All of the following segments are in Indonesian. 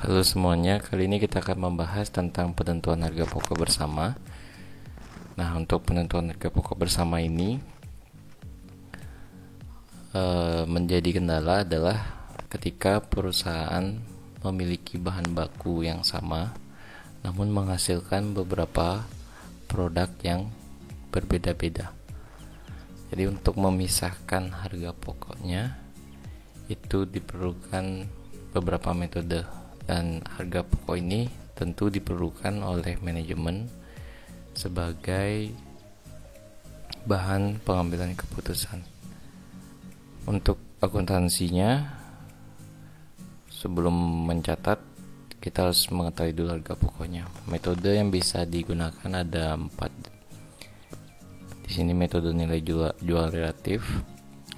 Halo semuanya, kali ini kita akan membahas tentang penentuan harga pokok bersama. Nah, untuk penentuan harga pokok bersama ini menjadi kendala adalah ketika perusahaan memiliki bahan baku yang sama, namun menghasilkan beberapa produk yang berbeda-beda. Jadi untuk memisahkan harga pokoknya itu diperlukan beberapa metode, dan harga pokok ini tentu diperlukan oleh manajemen sebagai bahan pengambilan keputusan. Untuk akuntansinya, sebelum mencatat kita harus mengetahui dulu harga pokoknya. Metode yang bisa digunakan ada 4. Di sini metode nilai jual relatif,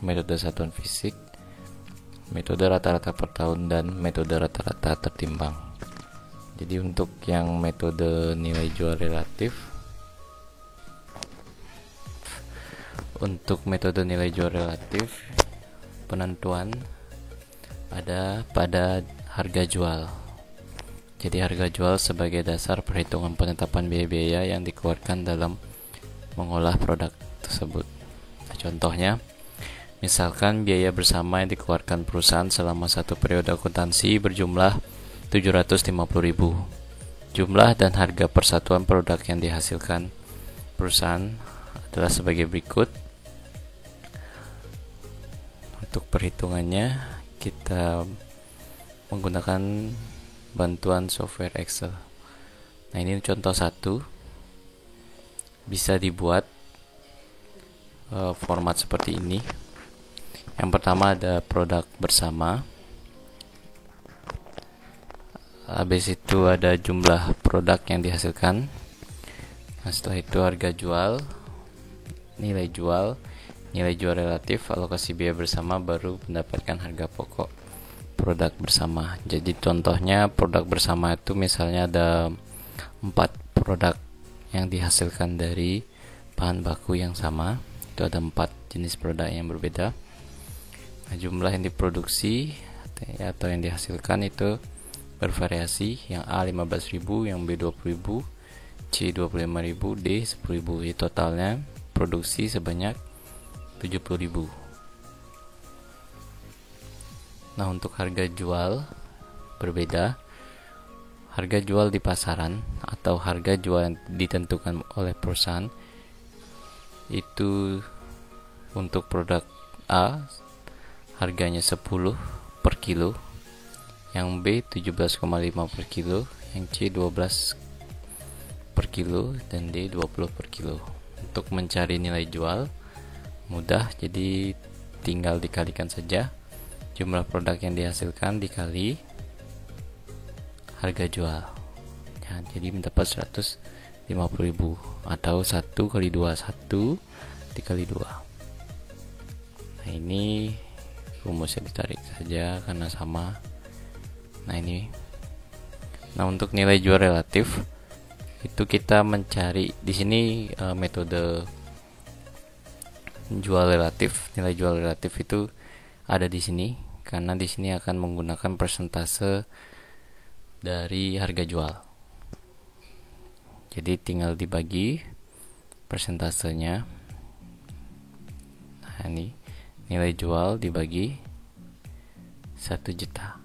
metode satuan fisik, metode rata-rata per tahun, dan metode rata-rata tertimbang. Jadi untuk yang metode nilai jual relatif, penentuan ada pada harga jual. Jadi harga jual sebagai dasar perhitungan penetapan biaya-biaya yang dikeluarkan dalam mengolah produk tersebut. Contohnya, misalkan biaya bersama yang dikeluarkan perusahaan selama satu periode akuntansi berjumlah 750.000. Jumlah dan harga persatuan produk yang dihasilkan perusahaan adalah sebagai berikut. Untuk perhitungannya, kita menggunakan bantuan software Excel. Nah, ini contoh 1. Bisa dibuat format seperti ini. Yang pertama ada produk bersama, habis itu ada jumlah produk yang dihasilkan. Nah, setelah itu harga jual, nilai jual relatif, alokasi biaya bersama, baru mendapatkan harga pokok produk bersama. Jadi contohnya produk bersama itu misalnya ada 4 produk yang dihasilkan dari bahan baku yang sama. Itu ada 4 jenis produk yang berbeda. Nah, jumlah yang diproduksi atau yang dihasilkan itu bervariasi. Yang A 15.000, yang B 20.000, C 25.000, D 10.000. Totalnya produksi sebanyak 70.000. Nah, untuk harga jual berbeda. Harga jual di pasaran atau harga jual yang ditentukan oleh perusahaan itu untuk produk A harganya 10 per kilo, yang B 17,5 per kilo, yang C 12 per kilo, dan D 20 per kilo. Untuk mencari nilai jual mudah, jadi tinggal dikalikan saja jumlah produk yang dihasilkan dikali harga jual. Ya, jadi mendapat 150.000 atau 1 kali 2, 1 dikali 2. Nah, ini rumusnya ditarik saja karena sama. Nah, ini. Nah, untuk nilai jual relatif itu kita mencari di sini metode jual relatif. Nilai jual relatif itu ada di sini karena di sini akan menggunakan persentase dari harga jual. Jadi tinggal dibagi persentasenya. Nah, ini nilai jual dibagi 1 juta.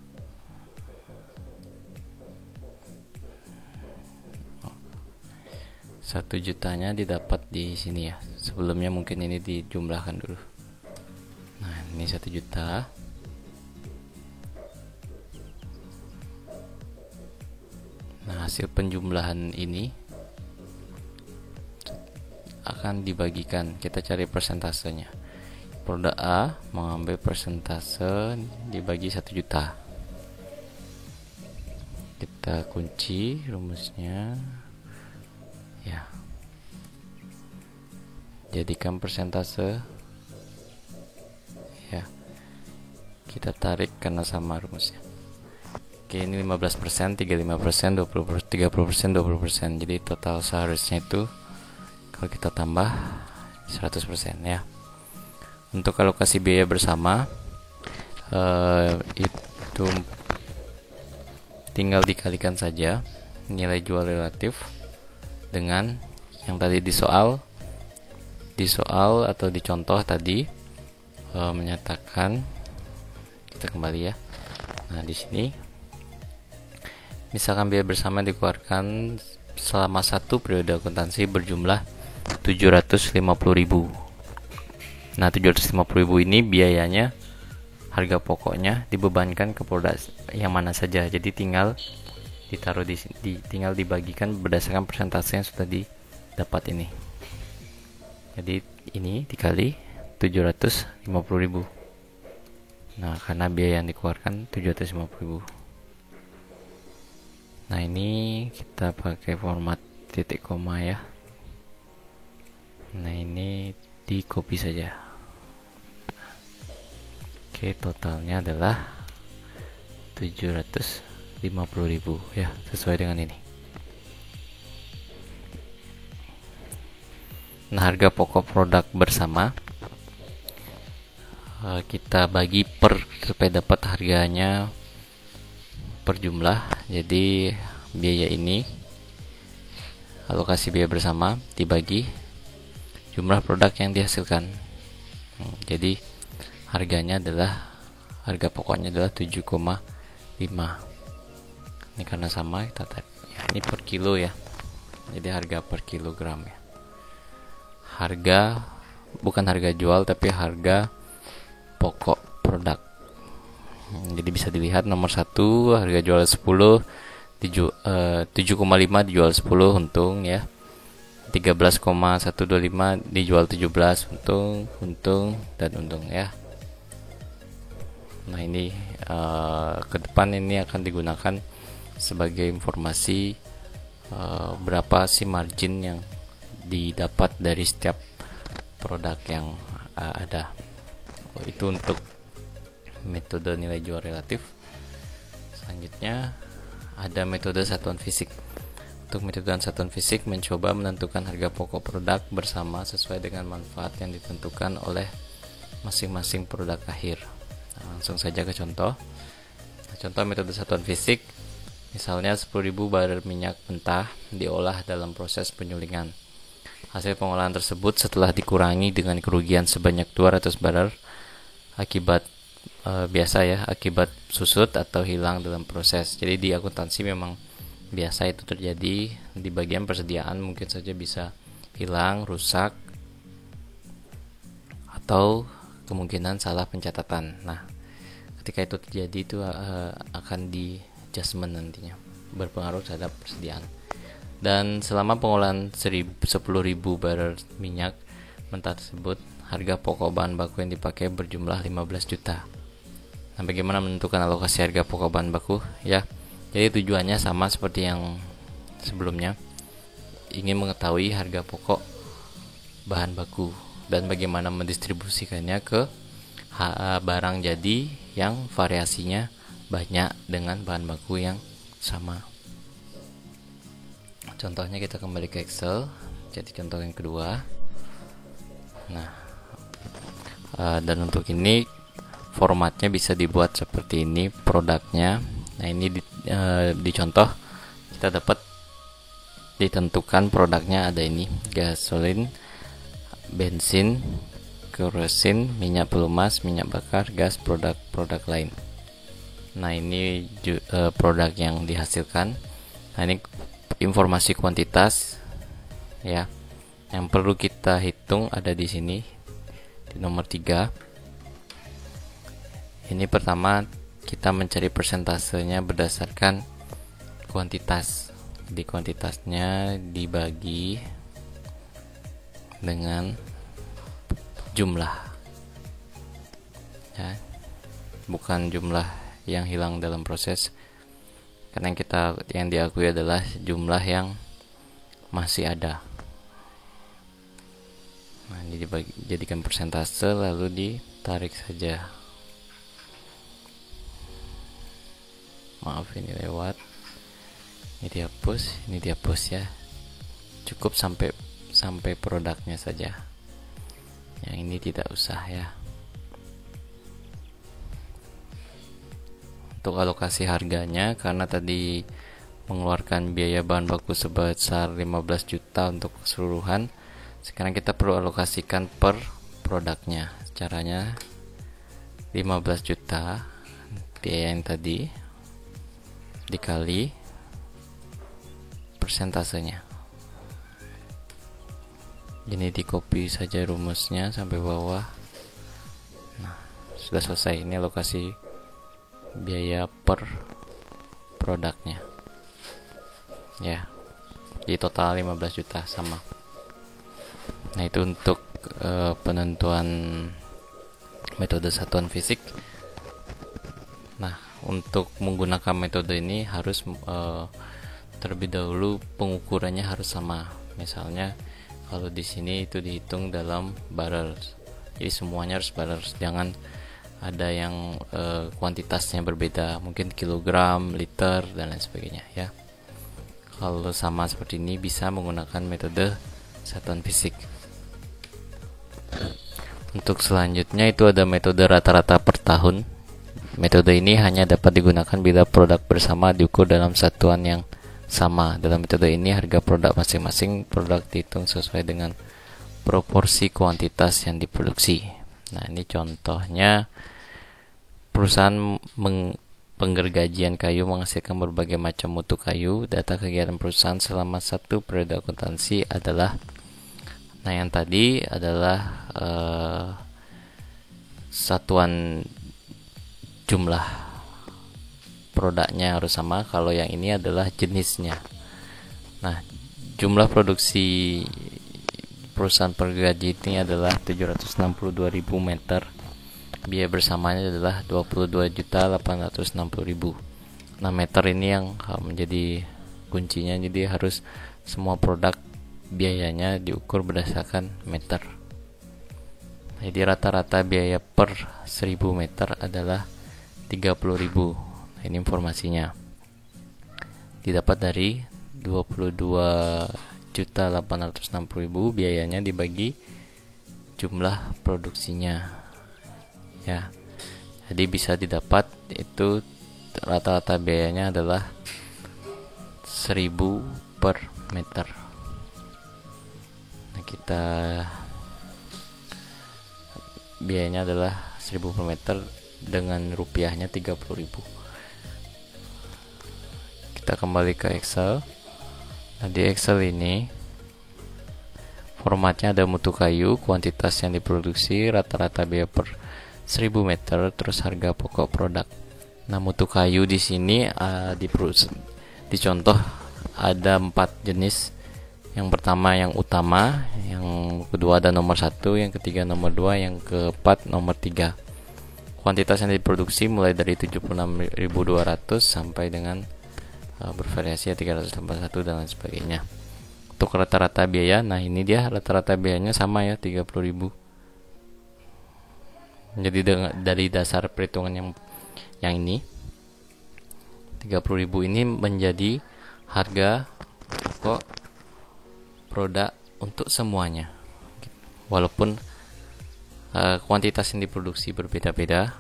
Satu jutanya didapat di sini ya. Sebelumnya mungkin ini dijumlahkan dulu. Nah, ini 1 juta. Nah, hasil penjumlahan ini akan dibagikan. Kita cari persentasenya. Produk A mengambil persentase dibagi 1 juta. Kita kunci rumusnya. Ya. Jadikan persentase. Ya. Kita tarik karena sama rumusnya. Oke, ini 15%, 35%, 20%, 30%, 20%. Jadi total seharusnya itu kalau kita tambah 100% ya. Untuk alokasi biaya bersama itu tinggal dikalikan saja nilai jual relatif dengan yang tadi di soal atau di contoh tadi menyatakan, kita kembali ya. Nah, di sini misalkan biaya bersama dikeluarkan selama satu periode akuntansi berjumlah 750.000. Nah, 750.000 ini biayanya, harga pokoknya dibebankan ke produk yang mana saja. Jadi tinggal ditaruh tinggal dibagikan berdasarkan persentase yang sudah didapat ini. Jadi ini dikali 750.000. Nah, karena biaya yang dikeluarkan 750.000. Nah, ini kita pakai format titik koma ya. Nah, ini di copy saja. Oke, totalnya adalah 750.000 ya, sesuai dengan ini. Nah, harga pokok produk bersama kita bagi supaya dapat harganya per jumlah. Jadi biaya ini, alokasi biaya bersama dibagi jumlah produk yang dihasilkan. Jadi harganya adalah, harga pokoknya adalah 7,5. Ini karena sama kita ya, ini per kilo ya. Jadi harga per kilogram ya. Harga bukan harga jual tapi harga pokok produk. Jadi bisa dilihat nomor 1 harga jual 10, 7,5 dijual 10 untung ya. 13,125 dijual 17 untung dan untung ya. Nah, ini ke depan ini akan digunakan sebagai informasi berapa sih margin yang didapat dari setiap produk yang ada. Itu untuk metode nilai jual relatif. Selanjutnya ada metode satuan fisik. Untuk metode satuan fisik mencoba menentukan harga pokok produk bersama sesuai dengan manfaat yang ditentukan oleh masing-masing produk akhir. Nah, langsung saja ke contoh. Contoh metode satuan fisik, misalnya 10.000 bar minyak mentah diolah dalam proses penyulingan. Hasil pengolahan tersebut setelah dikurangi dengan kerugian sebanyak 200 bar akibat biasa ya, akibat susut atau hilang dalam proses. Jadi di akuntansi memang biasa itu terjadi di bagian persediaan, mungkin saja bisa hilang, rusak, atau kemungkinan salah pencatatan. Nah, ketika itu terjadi itu akan di adjustment nantinya, berpengaruh terhadap persediaan. Dan selama pengolahan 10.000 bar minyak mentah tersebut, harga pokok bahan baku yang dipakai berjumlah 15 juta. Nah, bagaimana menentukan alokasi harga pokok bahan baku ya? Jadi tujuannya sama seperti yang sebelumnya, ingin mengetahui harga pokok bahan baku dan bagaimana mendistribusikannya ke barang jadi yang variasinya banyak dengan bahan baku yang sama. Contohnya kita kembali ke Excel. Jadi contoh yang kedua. Nah, dan untuk ini formatnya bisa dibuat seperti ini produknya. Nah, ini di contoh kita dapat ditentukan produknya ada ini: gasolin, bensin, kerosin, minyak pelumas, minyak bakar, gas, produk-produk lain. Nah, ini produk yang dihasilkan. Nah, ini informasi kuantitas ya. Yang perlu kita hitung ada di sini di nomor 3. Ini pertama kita mencari persentasenya berdasarkan kuantitas. Di kuantitasnya dibagi dengan jumlah ya, bukan jumlah yang hilang dalam proses, karena yang diakui adalah jumlah yang masih ada. Nah, ini dijadikan persentase lalu ditarik saja. Maaf, ini lewat. Ini dihapus ya. Cukup sampai produknya saja. Yang ini tidak usah ya. Untuk alokasi harganya, karena tadi mengeluarkan biaya bahan baku sebesar 15 juta untuk keseluruhan, sekarang kita perlu alokasikan per produknya. Caranya 15 juta biaya yang tadi dikali persentasenya. Ini di copy saja rumusnya sampai bawah. Nah, sudah selesai. Ini alokasi biaya per produknya. Ya. Di total 15 juta sama. Nah, itu untuk penentuan metode satuan fisik. Nah, untuk menggunakan metode ini harus terlebih dahulu pengukurannya harus sama. Misalnya kalau di sini itu dihitung dalam barrels. Jadi semuanya harus barrels. Jangan ada yang kuantitasnya berbeda, mungkin kilogram, liter dan lain sebagainya ya. Kalau sama seperti ini bisa menggunakan metode satuan fisik. Untuk selanjutnya itu ada metode rata-rata per tahun. Metode ini hanya dapat digunakan bila produk bersama diukur dalam satuan yang sama. Dalam metode ini harga produk masing-masing produk dihitung sesuai dengan proporsi kuantitas yang diproduksi. Nah, ini contohnya perusahaan penggergajian kayu menghasilkan berbagai macam mutu kayu. Data kegiatan perusahaan selama satu periode akuntansi adalah, nah yang tadi adalah satuan jumlah produknya harus sama. Kalau yang ini adalah jenisnya. Nah, jumlah produksi perusahaan penggergaji ini adalah 762.000 meter. Biaya bersamanya adalah 22.860.000. Nah, meter ini yang menjadi kuncinya. Jadi harus semua produk biayanya diukur berdasarkan meter. Jadi rata-rata biaya per 1000 meter adalah 30.000. Nah, ini informasinya. Didapat dari 22.860.000 biayanya dibagi jumlah produksinya. Ya. Jadi bisa didapat itu rata-rata biayanya adalah 1000 per meter. Nah, kita biayanya adalah 1000 per meter dengan rupiahnya 30.000. Kita kembali ke Excel. Nah, di Excel ini formatnya ada mutu kayu, kuantitas yang diproduksi, rata-rata biaya per 1000 meter, terus harga pokok produk. Nah, mutu kayu di sini dicontoh ada 4 jenis. Yang pertama yang utama, yang kedua ada nomor 1, yang ketiga nomor 2, yang keempat nomor 3. Kuantitas yang diproduksi mulai dari 76.200 sampai dengan bervariasi 381 dan lain sebagainya. Untuk rata-rata biaya, nah ini dia rata-rata biayanya sama ya, 30.000. Jadi dari dasar perhitungan yang ini 30.000 ini menjadi harga pokok produk untuk semuanya. Walaupun kuantitas yang diproduksi berbeda-beda,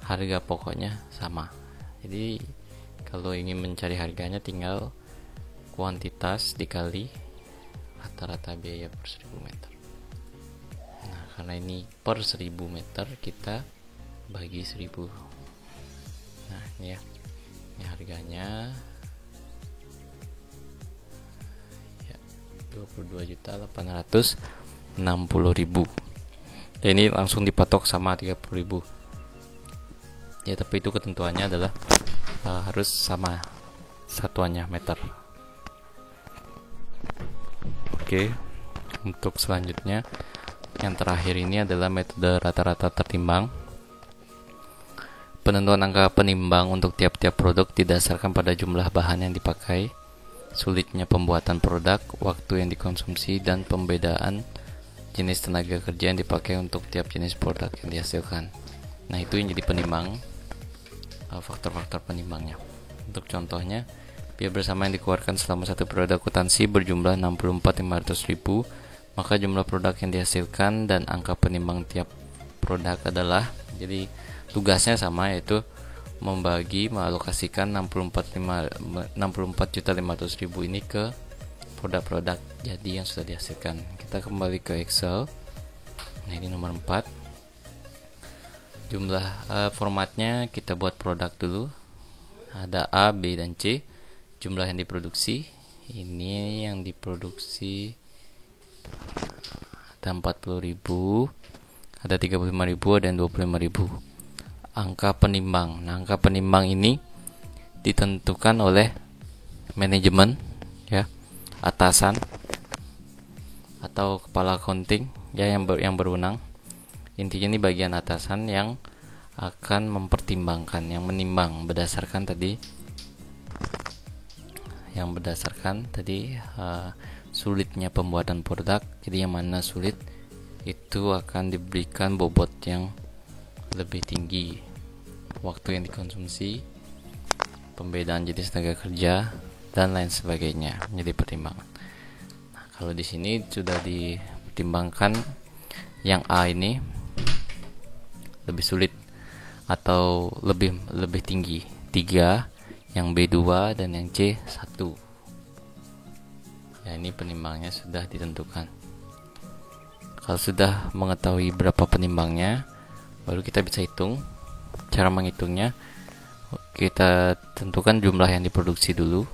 harga pokoknya sama. Jadi kalau ingin mencari harganya tinggal kuantitas dikali rata-rata biaya per 1000 meter. Nah, karena ini per 1000 meter kita bagi 1000. Nah, ini ya. Ini harganya ya 22.860.000. Dan ini langsung dipatok sama 30.000. Ya, tapi itu ketentuannya adalah harus sama satuannya meter. Oke, untuk selanjutnya yang terakhir ini adalah metode rata-rata tertimbang. Penentuan angka penimbang untuk tiap-tiap produk didasarkan pada jumlah bahan yang dipakai, sulitnya pembuatan produk, waktu yang dikonsumsi, dan pembedaan jenis tenaga kerja yang dipakai untuk tiap jenis produk yang dihasilkan. Nah, itu yang jadi penimbang, faktor-faktor penimbangnya. Untuk contohnya, biaya bersama yang dikeluarkan selama satu periode akuntansi berjumlah 64.500.000, maka jumlah produk yang dihasilkan dan angka penimbang tiap produk adalah, jadi tugasnya sama, yaitu mengalokasikan 64.500.000 ini ke produk-produk jadi yang sudah dihasilkan. Kita kembali ke Excel. Nah, ini nomor 4. Jumlah formatnya kita buat produk dulu. Ada A, B, dan C. Jumlah yang diproduksi. Ini yang diproduksi ada 40.000, ada 35.000, dan 25.000. Angka penimbang. Nah, angka penimbang ini ditentukan oleh manajemen, ya, atasan atau kepala accounting, ya, yang berwenang. Intinya ini bagian atasan yang akan mempertimbangkan, yang menimbang berdasarkan tadi sulitnya pembuatan produk. Jadi yang mana sulit itu akan diberikan bobot yang lebih tinggi, waktu yang dikonsumsi, pembedaan jenis tenaga kerja, dan lain sebagainya menjadi pertimbangan. Nah, kalau di sini sudah dipertimbangkan yang A ini lebih sulit atau lebih tinggi 3, yang B 2, dan yang C 1. Ya, ini penimbangnya sudah ditentukan. Kalau sudah mengetahui berapa penimbangnya, baru kita bisa hitung. Cara menghitungnya, kita tentukan jumlah yang diproduksi dulu.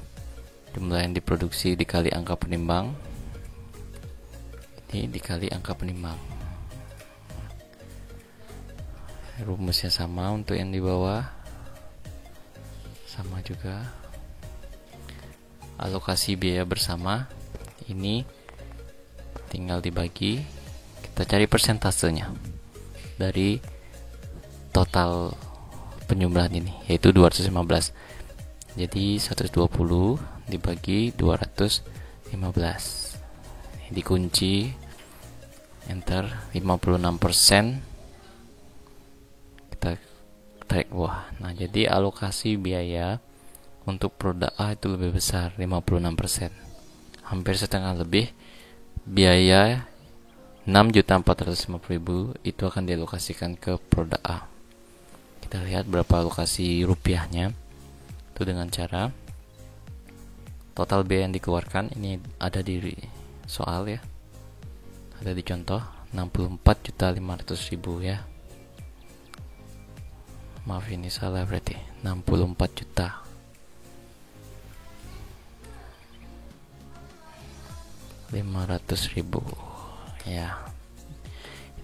Jumlah yang diproduksi dikali angka penimbang. Ini dikali angka penimbang. Rumusnya sama untuk yang di bawah. Sama juga. Alokasi biaya bersama. Ini tinggal dibagi. Kita cari persentasenya dari total penjumlahan ini, yaitu 215. Jadi 120 dibagi 215. Dikunci, enter. 56%. Kita tarik bawah. Nah, jadi alokasi biaya untuk produk A itu lebih besar, 56%. Hampir setengah lebih. Biaya 6.450.000 itu akan dialokasikan ke produk A. Kita lihat berapa alokasi rupiahnya. Itu dengan cara total biaya yang dikeluarkan. Ini ada di soal, ya, ada di contoh 64.500.000, ya. Maaf, ini salah, berarti 64 juta. $500.000, ya.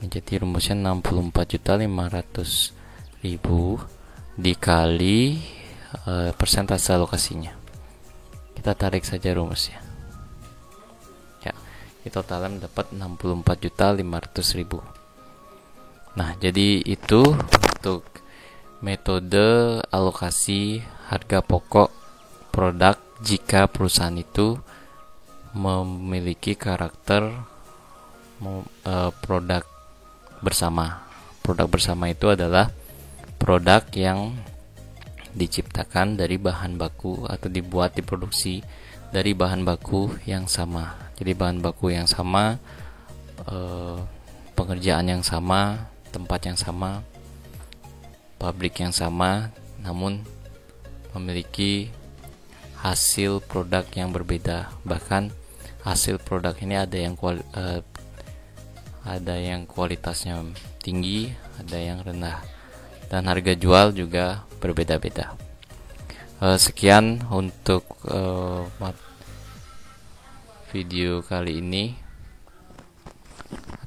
Ini jadi rumusnya 64.500.000 dikali persentase alokasinya. Kita tarik saja rumusnya, ya. Ini totalnya mendapat 64.500.000. Nah, jadi itu untuk metode alokasi harga pokok produk jika perusahaan itu memiliki karakter produk bersama. Produk bersama itu adalah produk yang diciptakan dari bahan baku atau diproduksi dari bahan baku yang sama. Jadi bahan baku yang sama, pengerjaan yang sama, tempat yang sama, pabrik yang sama, namun memiliki hasil produk yang berbeda. Bahkan hasil produk ini ada yang kualitasnya tinggi, ada yang rendah, dan harga jual juga berbeda-beda. Sekian untuk video kali ini.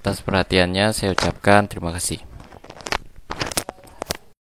Atas perhatiannya saya ucapkan terima kasih.